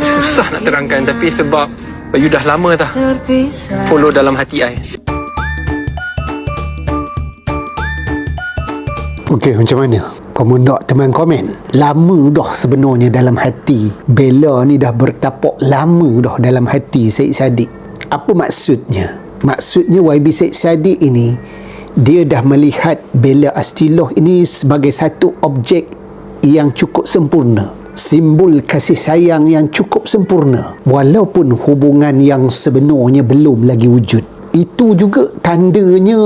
Susah nak terangkan, tapi sebab you dah lama dah follow dalam hati I. Okey, macam mana? Kamu nak teman komen? Lama dah sebenarnya dalam hati Bella ni, dah bertapak lama dah dalam hati Syed Saddiq. Apa maksudnya? Maksudnya YB Syed Saddiq ini, dia dah melihat Bella Astillah ini sebagai satu objek yang cukup sempurna, simbol kasih sayang yang cukup sempurna, walaupun hubungan yang sebenarnya belum lagi wujud. Itu juga tandanya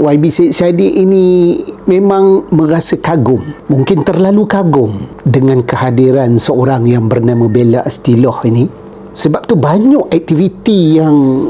YB Syed Saddiq ini memang merasa kagum, mungkin terlalu kagum dengan kehadiran seorang yang bernama Bella Astillah ini. Sebab tu banyak aktiviti yang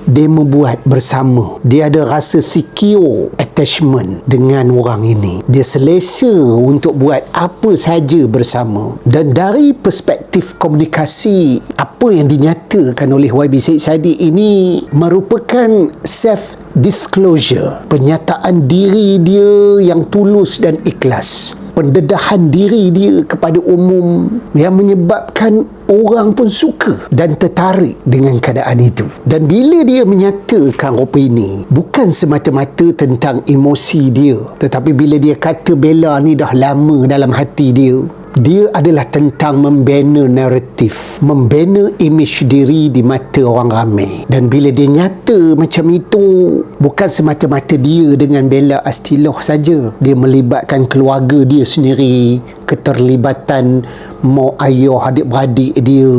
dia membuat bersama. Dia ada rasa secure attachment dengan orang ini. Dia selesa untuk buat apa saja bersama. Dan dari perspektif komunikasi, apa yang dinyatakan oleh YB Syed Saddiq ini merupakan self-disclosure, penyataan diri dia yang tulus dan ikhlas, pendedahan diri dia kepada umum yang menyebabkan orang pun suka dan tertarik dengan keadaan itu. Dan bila dia menyatakan opini, bukan semata-mata tentang emosi dia, tetapi bila dia kata Bella ni dah lama dalam hati dia, dia adalah tentang membina naratif, membina imej diri di mata orang ramai. Dan bila dia nyata macam itu, bukan semata-mata dia dengan Bella Astillah saja, dia melibatkan keluarga dia sendiri, keterlibatan mak ayah adik-beradik dia,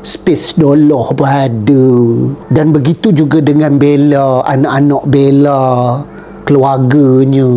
space dolah berada. Dan begitu juga dengan Bella, anak-anak Bella, keluarganya,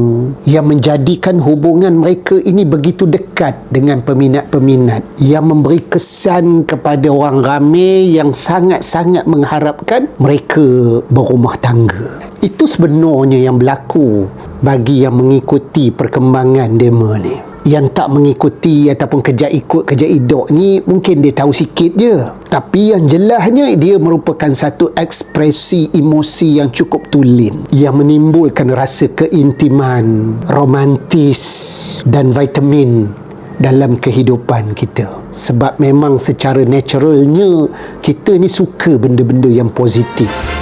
yang menjadikan hubungan mereka ini begitu dekat dengan peminat-peminat, yang memberi kesan kepada orang ramai yang sangat-sangat mengharapkan mereka berumah tangga. Itu sebenarnya yang berlaku bagi yang mengikuti perkembangan demo ni. Yang tak mengikuti ataupun kejap ikut kejap idok ni, mungkin dia tahu sikit je, tapi yang jelasnya dia merupakan satu ekspresi emosi yang cukup tulen, yang menimbulkan rasa keintiman, romantis dan vitamin dalam kehidupan kita. Sebab memang secara naturalnya kita ni suka benda-benda yang positif.